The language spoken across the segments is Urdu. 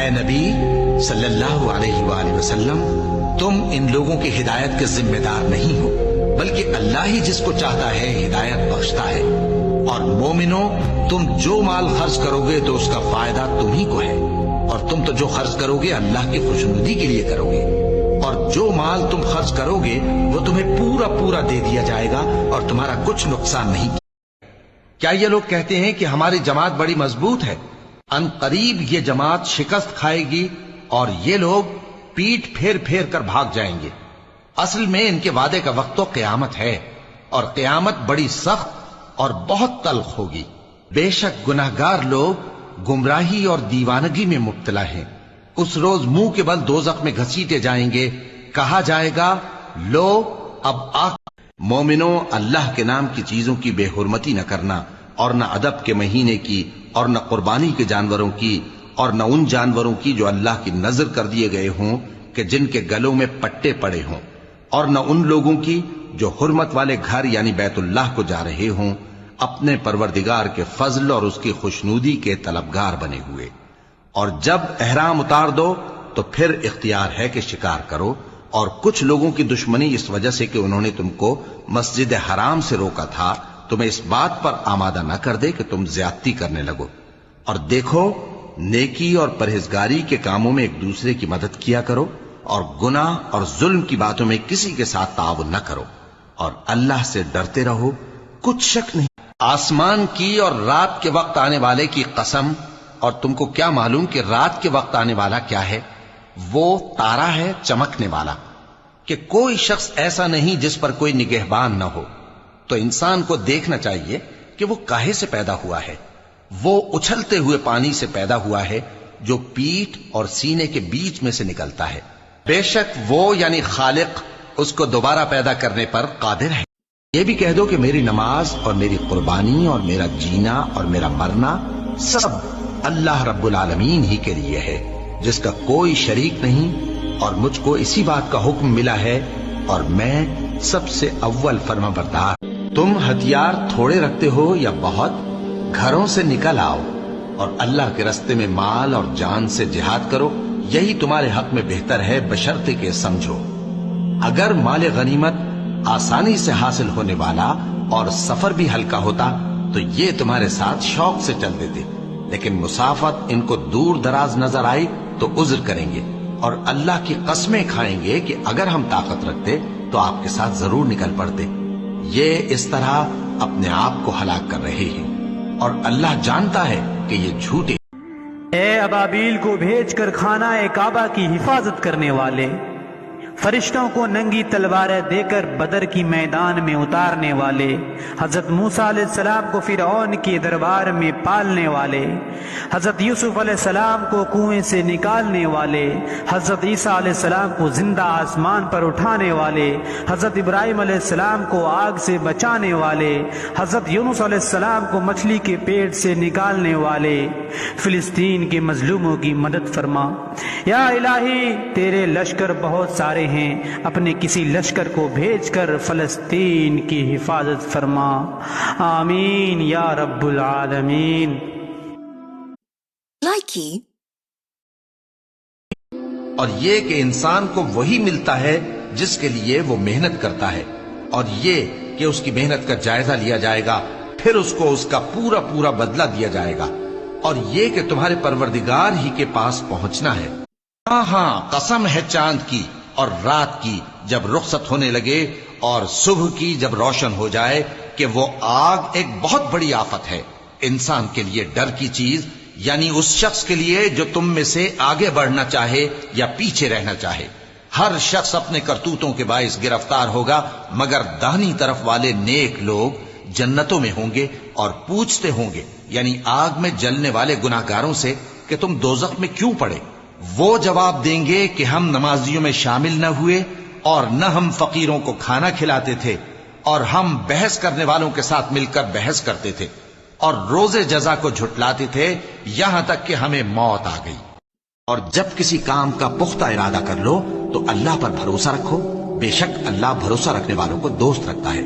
اے نبی صلی اللہ علیہ وآلہ وسلم، تم ان لوگوں کی ہدایت کے ذمہ دار نہیں ہو، بلکہ اللہ ہی جس کو چاہتا ہے ہدایت بخشتا ہے۔ اور مومنو، تم جو مال خرچ کرو گے تو اس کا فائدہ تمہیں کو ہے، اور تم تو جو خرچ کرو گے اللہ کی خوشنودی کے لیے کرو گے، اور جو مال تم خرچ کرو گے وہ تمہیں پورا پورا دے دیا جائے گا اور تمہارا کچھ نقصان نہیں۔ کیا یہ لوگ کہتے ہیں کہ ہماری جماعت بڑی مضبوط ہے؟ ان قریب یہ جماعت شکست کھائے گی اور یہ لوگ پیٹ پھیر پھیر کر بھاگ جائیں گے۔ اصل میں ان کے وعدے کا وقت تو قیامت ہے، اور قیامت بڑی سخت اور بہت تلخ ہوگی۔ بے شک گناہگار لوگ گمراہی اور دیوانگی میں مبتلا ہیں۔ اس روز منہ کے بل دوزخ میں گھسیٹے جائیں گے، کہا جائے گا لو اب مومنو، اللہ کے نام کی چیزوں کی بے حرمتی نہ کرنا، اور نہ ادب کے مہینے کی، اور نہ قربانی کے جانوروں کی، اور نہ ان جانوروں کی جو اللہ کی نذر کر دیے گئے ہوں کہ جن کے گلوں میں پٹے پڑے ہوں، اور نہ ان لوگوں کی جو حرمت والے گھر یعنی بیت اللہ کو جا رہے ہوں، اپنے پروردگار کے فضل اور اس کی خوشنودی کے طلبگار بنے ہوئے۔ اور جب احرام اتار دو تو پھر اختیار ہے کہ شکار کرو، اور کچھ لوگوں کی دشمنی اس وجہ سے کہ انہوں نے تم کو مسجد حرام سے روکا تھا، تمہیں اس بات پر آمادہ نہ کر دے کہ تم زیادتی کرنے لگو۔ اور دیکھو، نیکی اور پرہیزگاری کے کاموں میں ایک دوسرے کی مدد کیا کرو، اور گناہ اور ظلم کی باتوں میں کسی کے ساتھ تعاون نہ کرو، اور اللہ سے ڈرتے رہو۔ کچھ شک نہیں، آسمان کی اور رات کے وقت آنے والے کی قسم، اور تم کو کیا معلوم کہ رات کے وقت آنے والا کیا ہے؟ وہ تارا ہے چمکنے والا، کہ کوئی شخص ایسا نہیں جس پر کوئی نگہبان نہ ہو۔ تو انسان کو دیکھنا چاہیے کہ وہ کاہے سے پیدا ہوا ہے۔ وہ اچھلتے ہوئے پانی سے پیدا ہوا ہے جو پیٹھ اور سینے کے بیچ میں سے نکلتا ہے۔ بے شک وہ یعنی خالق اس کو دوبارہ پیدا کرنے پر قادر ہے۔ یہ بھی کہہ دو کہ میری نماز اور میری قربانی اور میرا جینا اور میرا مرنا سب اللہ رب العالمین ہی کے لیے ہے، جس کا کوئی شریک نہیں، اور مجھ کو اسی بات کا حکم ملا ہے، اور میں سب سے اول فرما بردار۔ تم ہتھیار تھوڑے رکھتے ہو یا بہت، گھروں سے نکل آؤ اور اللہ کے راستے میں مال اور جان سے جہاد کرو، یہی تمہارے حق میں بہتر ہے، بشرطے کہ سمجھو۔ اگر مال غنیمت آسانی سے حاصل ہونے والا اور سفر بھی ہلکا ہوتا تو یہ تمہارے ساتھ شوق سے چل دیتے، لیکن مسافت ان کو دور دراز نظر آئی تو عذر کریں گے، اور اللہ کی قسمیں کھائیں گے کہ اگر ہم طاقت رکھتے تو آپ کے ساتھ ضرور نکل پڑتے۔ یہ اس طرح اپنے آپ کو ہلاک کر رہے ہیں، اور اللہ جانتا ہے کہ یہ جھوٹے۔ اے ابابیل کو بھیج کر خانہ کعبہ کی حفاظت کرنے والے، فرشتوں کو ننگی تلواریں دے کر بدر کی میدان میں اتارنے والے، حضرت موسیٰ علیہ السلام کو فرعون کے دربار میں پالنے والے، حضرت یوسف علیہ السلام کو کنویں سے نکالنے والے، حضرت عیسیٰ علیہ السلام کو زندہ آسمان پر اٹھانے والے، حضرت ابراہیم علیہ السلام کو آگ سے بچانے والے، حضرت یونس علیہ السلام کو مچھلی کے پیٹ سے نکالنے والے، فلسطین کے مظلوموں کی مدد فرما۔ یا الہی، تیرے لشکر بہت سارے ہیں، اپنے کسی لشکر کو بھیج کر فلسطین کی حفاظت فرما۔ آمین یا رب العالمین۔ اور یہ کہ انسان کو وہی ملتا ہے جس کے لیے وہ محنت کرتا ہے، اور یہ کہ اس کی محنت کا جائزہ لیا جائے گا، پھر اس کو اس کا پورا پورا بدلہ دیا جائے گا، اور یہ کہ تمہارے پروردگار ہی کے پاس پہنچنا ہے۔ ہاں ہاں، قسم ہے چاند کی اور رات کی جب رخصت ہونے لگے، اور صبح کی جب روشن ہو جائے، کہ وہ آگ ایک بہت بڑی آفت ہے، انسان کے لیے ڈر کی چیز، یعنی اس شخص کے لیے جو تم میں سے آگے بڑھنا چاہے یا پیچھے رہنا چاہے۔ ہر شخص اپنے کرتوتوں کے باعث گرفتار ہوگا، مگر داہنی طرف والے نیک لوگ جنتوں میں ہوں گے، اور پوچھتے ہوں گے یعنی آگ میں جلنے والے گناہگاروں سے کہ تم دوزخ میں کیوں پڑے؟ وہ جواب دیں گے کہ ہم نمازیوں میں شامل نہ ہوئے، اور نہ ہم فقیروں کو کھانا کھلاتے تھے، اور ہم بحث کرنے والوں کے ساتھ مل کر بحث کرتے تھے، اور روز جزا کو جھٹلاتے تھے، یہاں تک کہ ہمیں موت آ گئی۔ اور جب کسی کام کا پختہ ارادہ کر لو تو اللہ پر بھروسہ رکھو، بے شک اللہ بھروسہ رکھنے والوں کو دوست رکھتا ہے۔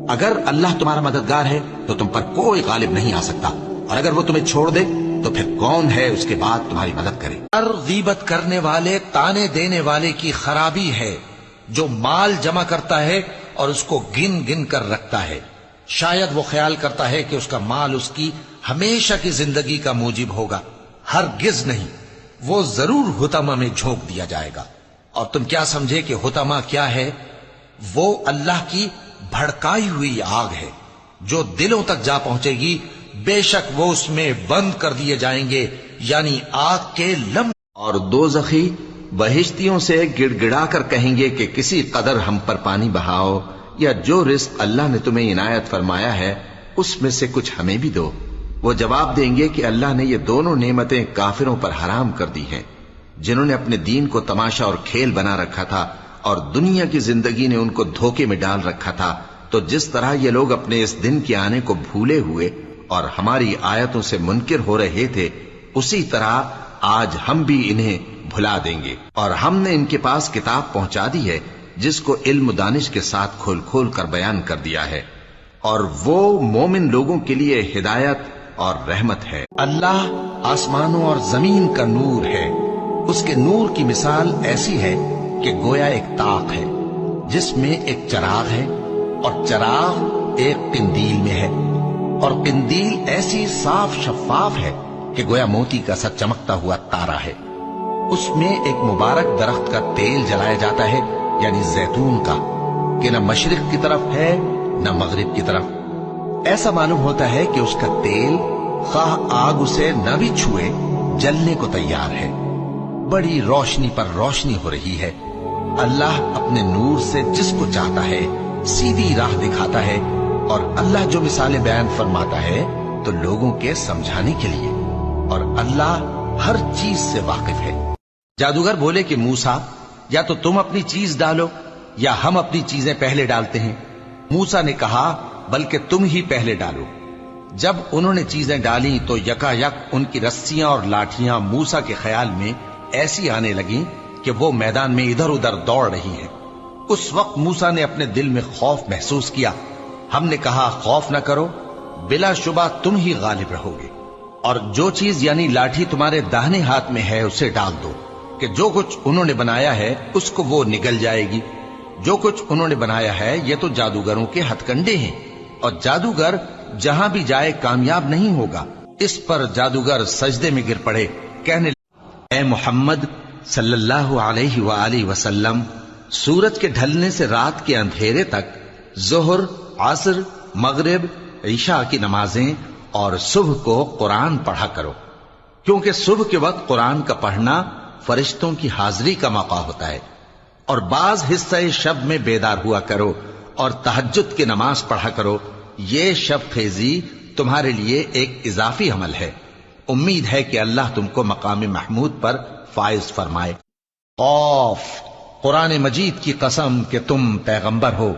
اگر اللہ تمہارا مددگار ہے تو تم پر کوئی غالب نہیں آ سکتا، اور اگر وہ تمہیں چھوڑ دے تو پھر کون ہے اس کے بعد تمہاری مدد کرے؟ ہر غیبت کرنے والے، تانے دینے والے کی خرابی ہے جو مال جمع کرتا ہے اور اس کو گن گن کر رکھتا ہے، شاید وہ خیال کرتا ہے کہ اس کا مال اس کی ہمیشہ کی زندگی کا موجب ہوگا۔ ہرگز نہیں، وہ ضرور حطمہ میں جھونک دیا جائے گا۔ اور تم کیا سمجھے کہ حطمہ کیا ہے؟ وہ اللہ کی بھڑکائی ہوئی آگ ہے جو دلوں تک جا پہنچے گی، بے شک وہ اس میں بند کر دیے جائیں گے، یعنی آگ کے لم۔ اور دوزخی بہشتیوں سے گڑ گڑا کر کہیں گے کہ کسی قدر ہم پر پانی بہاؤ، یا جو رزق اللہ نے تمہیں عنایت فرمایا ہے اس میں سے کچھ ہمیں بھی دو۔ وہ جواب دیں گے کہ اللہ نے یہ دونوں نعمتیں کافروں پر حرام کر دی ہیں، جنہوں نے اپنے دین کو تماشا اور کھیل بنا رکھا تھا اور دنیا کی زندگی نے ان کو دھوکے میں ڈال رکھا تھا۔ تو جس طرح یہ لوگ اپنے اس دن کے آنے کو بھولے ہوئے اور ہماری آیتوں سے منکر ہو رہے تھے، اسی طرح آج ہم بھی انہیں بھلا دیں گے۔ اور ہم نے ان کے پاس کتاب پہنچا دی ہے جس کو علم و دانش کے ساتھ کھول کھول کر بیان کر دیا ہے، اور وہ مومن لوگوں کے لیے ہدایت اور رحمت ہے۔ اللہ آسمانوں اور زمین کا نور ہے، اس کے نور کی مثال ایسی ہے کہ گویا ایک طاق ہے جس میں ایک چراغ ہے، اور چراغ ایک قندیل میں ہے، اور قندیل ایسی صاف شفاف ہے کہ گویا موتی کا سا چمکتا ہوا تارا ہے۔ اس میں ایک مبارک درخت کا تیل جلایا جاتا ہے، یعنی زیتون کا، کہ نہ مشرق کی طرف ہے نہ مغرب کی طرف۔ ایسا معلوم ہوتا ہے کہ اس کا تیل خواہ آگ اسے نہ بھی چھوئے جلنے کو تیار ہے۔ بڑی روشنی پر روشنی ہو رہی ہے۔ اللہ اپنے نور سے جس کو چاہتا ہے سیدھی راہ دکھاتا ہے، اور اللہ جو مثالیں بیان فرماتا ہے تو لوگوں کے سمجھانے کے لیے، اور اللہ ہر چیز سے واقف ہے۔ جادوگر بولے کہ موسیٰ، یا تو تم اپنی چیز ڈالو یا ہم اپنی چیزیں پہلے ڈالتے ہیں۔ موسیٰ نے کہا بلکہ تم ہی پہلے ڈالو۔ جب انہوں نے چیزیں ڈالی تو یکا یک ان کی رسیاں اور لاٹھیاں موسیٰ کے خیال میں ایسی آنے لگیں کہ وہ میدان میں ادھر ادھر دوڑ رہی ہیں۔ اس وقت موسیٰ نے اپنے دل میں خوف محسوس کیا۔ ہم نے کہا خوف نہ کرو، بلا شبہ تم ہی غالب رہو گے، اور جو چیز یعنی لاٹھی تمہارے داہنے ہاتھ میں ہے اسے ڈال دو، کہ جو کچھ انہوں نے بنایا ہے اس کو وہ نگل جائے گی۔ جو کچھ انہوں نے بنایا ہے یہ تو جادوگروں کے ہتھ کنڈے ہیں، اور جادوگر جہاں بھی جائے کامیاب نہیں ہوگا۔ اس پر جادوگر سجدے میں گر پڑے، کہنے لگے، اے محمد صلی اللہ علیہ وآلہ وسلم، سورج کے ڈھلنے سے رات کے اندھیرے تک ظہر، عصر، مغرب، عشاء کی نمازیں اور صبح کو قرآن پڑھا کرو، کیونکہ صبح کے وقت قرآن کا پڑھنا فرشتوں کی حاضری کا موقع ہوتا ہے۔ اور بعض حصہ شب میں بیدار ہوا کرو اور تہجد کی نماز پڑھا کرو، یہ شب خیزی تمہارے لیے ایک اضافی عمل ہے۔ امید ہے کہ اللہ تم کو مقام محمود پر فائز فرمائے۔ قاف، قرآن مجید کی قسم کہ تم پیغمبر ہو۔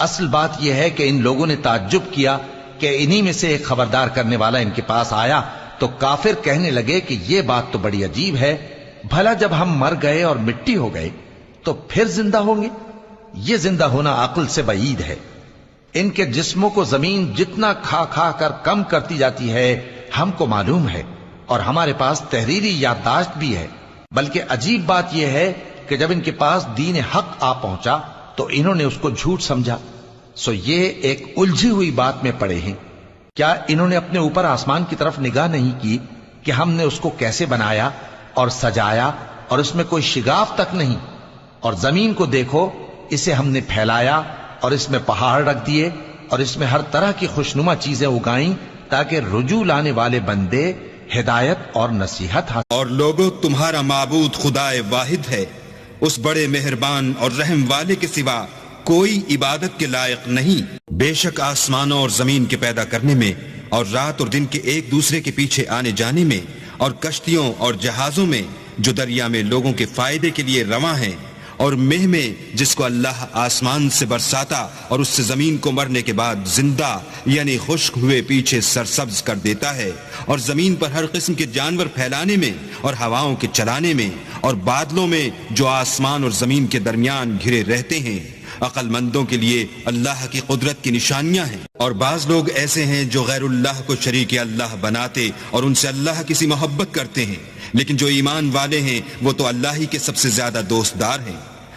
اصل بات یہ ہے کہ ان لوگوں نے تعجب کیا کہ انہی میں سے ایک خبردار کرنے والا ان کے پاس آیا، تو کافر کہنے لگے کہ یہ بات تو بڑی عجیب ہے، بھلا جب ہم مر گئے اور مٹی ہو گئے تو پھر زندہ ہوں گے؟ یہ زندہ ہونا عقل سے بعید ہے۔ ان کے جسموں کو زمین جتنا کھا کھا کر کم کرتی جاتی ہے ہم کو معلوم ہے، اور ہمارے پاس تحریری یادداشت بھی ہے۔ بلکہ عجیب بات یہ ہے کہ جب ان کے پاس دین حق آ پہنچا تو انہوں نے اس کو جھوٹ سمجھا۔ سو یہ ایک الجھی ہوئی بات میں پڑے ہیں۔ کیا انہوں نے اپنے اوپر آسمان کی طرف نگاہ نہیں کی کہ ہم نے اس کو کیسے بنایا اور سجایا، اور اس میں کوئی شگاف تک نہیں؟ اور زمین کو دیکھو، اسے ہم نے پھیلایا اور اس میں پہاڑ رکھ دیے اور اس میں ہر طرح کی خوشنما چیزیں اگائیں تاکہ رجوع لانے والے بندے ہدایت اور نصیحت حاصل۔ اور لوگو، تمہارا معبود خدائے واحد ہے، اس بڑے مہربان اور رحم والے کے سوا کوئی عبادت کے لائق نہیں۔ بے شک آسمانوں اور زمین کے پیدا کرنے میں اور رات اور دن کے ایک دوسرے کے پیچھے آنے جانے میں اور کشتیوں اور جہازوں میں جو دریا میں لوگوں کے فائدے کے لیے رواں ہیں، اور مہ میں جس کو اللہ آسمان سے برساتا اور اس سے زمین کو مرنے کے بعد زندہ یعنی خشک ہوئے پیچھے سرسبز کر دیتا ہے، اور زمین پر ہر قسم کے جانور پھیلانے میں اور ہواؤں کے چلانے میں اور بادلوں میں جو آسمان اور زمین کے درمیان گھرے رہتے ہیں، عقل مندوں کے لیے اللہ کی قدرت کی نشانیاں ہیں، اور بعض لوگ ایسے ہیں جو غیر اللہ کو شریک اللہ بناتے اور ان سے اللہ کی سی محبت کرتے ہیں، لیکن جو ایمان والے ہیں وہ تو اللہ ہی کے سب سے زیادہ دوستدار ہیں۔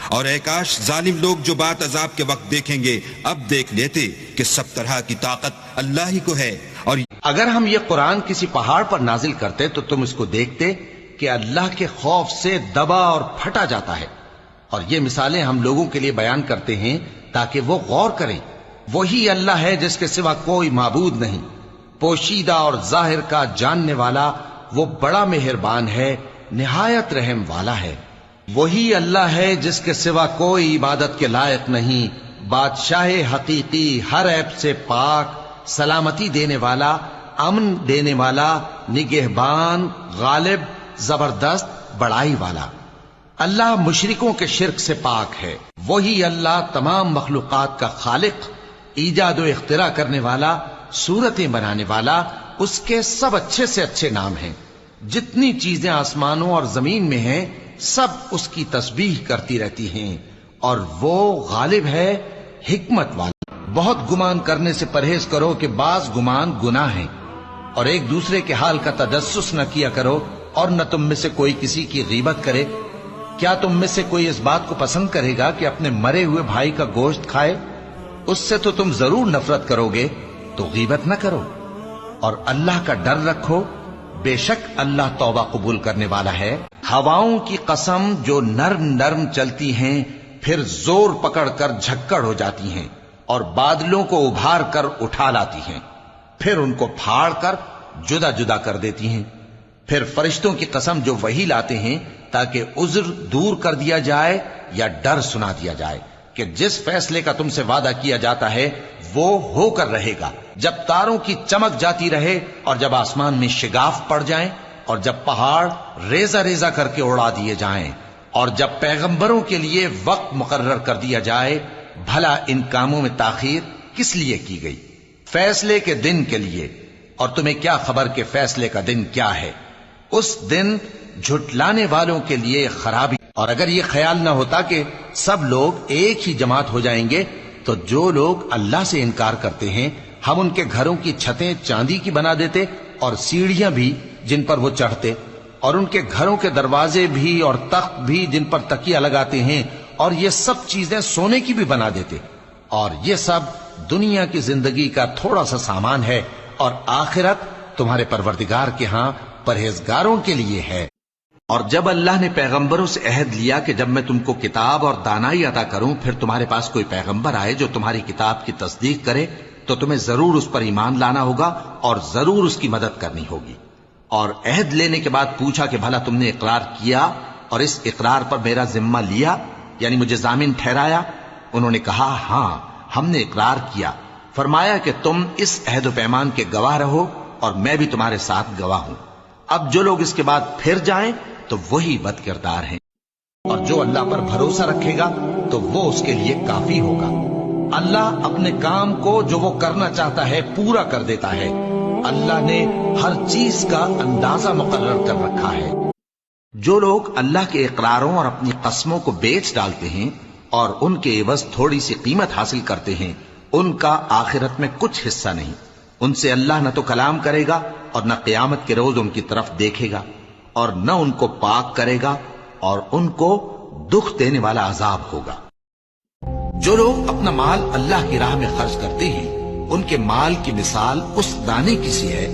اور اے کاش ظالم لوگ جو بات عذاب کے وقت دیکھیں گے اب دیکھ لیتے کہ سب طرح کی طاقت اللہ ہی کو ہے۔ اور اگر ہم یہ قرآن کسی پہاڑ پر نازل کرتے تو تم اس کو دیکھتے کہ اللہ کے خوف سے دبا اور پھٹا جاتا ہے۔ اور یہ مثالیں ہم لوگوں کے لیے بیان کرتے ہیں تاکہ وہ غور کریں۔ وہی اللہ ہے جس کے سوا کوئی معبود نہیں، پوشیدہ اور ظاہر کا جاننے والا، وہ بڑا مہربان ہے، نہایت رحم والا ہے۔ وہی اللہ ہے جس کے سوا کوئی عبادت کے لائق نہیں، بادشاہ حقیقی، ہر عیب سے پاک، سلامتی دینے والا، امن دینے والا، نگہبان، غالب، زبردست، بڑائی والا۔ اللہ مشرکوں کے شرک سے پاک ہے۔ وہی اللہ تمام مخلوقات کا خالق، ایجاد و اختراع کرنے والا، صورتیں بنانے والا، اس کے سب اچھے سے اچھے نام ہیں۔ جتنی چیزیں آسمانوں اور زمین میں ہیں سب اس کی تسبیح کرتی رہتی ہیں، اور وہ غالب ہے، حکمت والا۔ بہت گمان کرنے سے پرہیز کرو کہ بعض گمان گناہ ہیں، اور ایک دوسرے کے حال کا تجسس نہ کیا کرو، اور نہ تم میں سے کوئی کسی کی غیبت کرے۔ کیا تم میں سے کوئی اس بات کو پسند کرے گا کہ اپنے مرے ہوئے بھائی کا گوشت کھائے؟ اس سے تو تم ضرور نفرت کرو گے، تو غیبت نہ کرو، اور اللہ کا ڈر رکھو، بے شک اللہ توبہ قبول کرنے والا ہے۔ ہواؤں کی قسم جو نرم نرم چلتی ہیں پھر زور پکڑ کر جھکڑ ہو جاتی ہیں، اور بادلوں کو ابھار کر اٹھا لاتی ہیں، پھر ان کو پھاڑ کر جدا جدا کر دیتی ہیں۔ پھر فرشتوں کی قسم جو وحی لاتے ہیں تاکہ عذر دور کر دیا جائے یا ڈر سنا دیا جائے کہ جس فیصلے کا تم سے وعدہ کیا جاتا ہے وہ ہو کر رہے گا، جب تاروں کی چمک جاتی رہے، اور جب آسمان میں شگاف پڑ جائیں، اور جب پہاڑ ریزہ ریزہ کر کے اڑا دیے جائیں، اور جب پیغمبروں کے لیے وقت مقرر کر دیا جائے۔ بھلا ان کاموں میں تاخیر کس لیے کی گئی؟ فیصلے کے دن کے لیے، اور تمہیں کیا خبر کہ فیصلے کا دن کیا ہے؟ اس دن جھٹلانے والوں کے لیے خرابی۔ اور اگر یہ خیال نہ ہوتا کہ سب لوگ ایک ہی جماعت ہو جائیں گے تو جو لوگ اللہ سے انکار کرتے ہیں ہم ان کے گھروں کی چھتیں چاندی کی بنا دیتے، اور سیڑھیاں بھی جن پر وہ چڑھتے، اور ان کے گھروں کے دروازے بھی اور تخت بھی جن پر تکیہ لگاتے ہیں، اور یہ سب چیزیں سونے کی بھی بنا دیتے۔ اور یہ سب دنیا کی زندگی کا تھوڑا سا سامان ہے، اور آخرت تمہارے پروردگار کے ہاں پرہیزگاروں کے لیے ہے۔ اور جب اللہ نے پیغمبروں سے عہد لیا کہ جب میں تم کو کتاب اور دانائی عطا کروں پھر تمہارے پاس کوئی پیغمبر آئے جو تمہاری کتاب کی تصدیق کرے تو تمہیں ضرور اس پر ایمان لانا ہوگا اور ضرور اس کی مدد کرنی ہوگی۔ اور عہد لینے کے بعد پوچھا کہ بھلا تم نے اقرار کیا اور اس اقرار پر میرا ذمہ لیا، یعنی مجھے ضامن ٹھہرایا؟ انہوں نے کہا ہاں ہم نے اقرار کیا۔ فرمایا کہ تم اس عہد و پیمان کے گواہ رہو اور میں بھی تمہارے ساتھ گواہ ہوں۔ اب جو لوگ اس کے بعد پھر جائیں تو وہی بد کردار ہیں، اور جو اللہ پر بھروسہ رکھے گا تو وہ اس کے لیے کافی ہوگا۔ اللہ اپنے کام کو جو وہ کرنا چاہتا ہے پورا کر دیتا ہے۔ اللہ نے ہر چیز کا اندازہ مقرر کر رکھا ہے۔ جو لوگ اللہ کے اقراروں اور اپنی قسموں کو بیچ ڈالتے ہیں اور ان کے عوض تھوڑی سی قیمت حاصل کرتے ہیں، ان کا آخرت میں کچھ حصہ نہیں۔ ان سے اللہ نہ تو کلام کرے گا اور نہ قیامت کے روز ان کی طرف دیکھے گا، اور نہ ان کو پاک کرے گا، اور ان کو دکھ دینے والا عذاب ہوگا۔ جو لوگ اپنا مال اللہ کی راہ میں خرچ کرتے ہیں ان کے مال کی مثال اس دانے کی سی ہے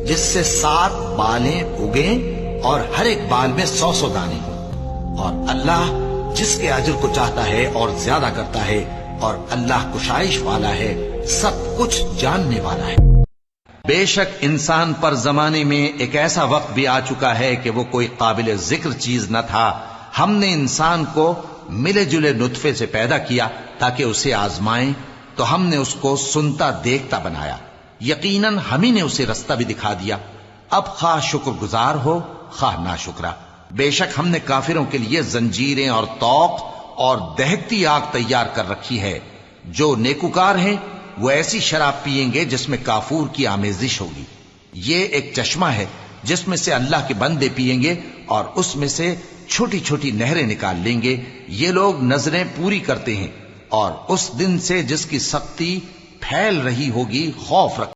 جس سے 7 بالیں اگیں اور ہر ایک بال میں 100 دانے ہوں، اور اللہ جس کے اجر کو چاہتا ہے اور زیادہ کرتا ہے، اور اللہ کشائش والا ہے، سب کچھ جاننے والا ہے۔ بے شک انسان پر زمانے میں ایک ایسا وقت بھی آ چکا ہے کہ وہ کوئی قابل ذکر چیز نہ تھا۔ ہم نے انسان کو ملے جلے نطفے سے پیدا کیا تاکہ اسے آزمائیں، تو ہم نے اس کو سنتا دیکھتا بنایا، یقیناً ہم ہی نے اسے رستہ بھی دکھا دیا۔ اب خواہ شکر گزار ہو خواہ ناشکرا۔ بے شک ہم نے کافروں کے لیے زنجیریں اور طوق اور دہکتی آگ تیار کر رکھی ہے۔ جو نیکوکار ہیں وہ ایسی شراب پیئیں گے جس میں کافور کی آمیزش ہوگی۔ یہ ایک چشمہ ہے جس میں سے اللہ کے بندے پیئیں گے اور اس میں سے چھوٹی چھوٹی نہریں نکال لیں گے۔ یہ لوگ نظریں پوری کرتے ہیں اور اس دن سے جس کی سختی پھیل رہی ہوگی خوف رکھ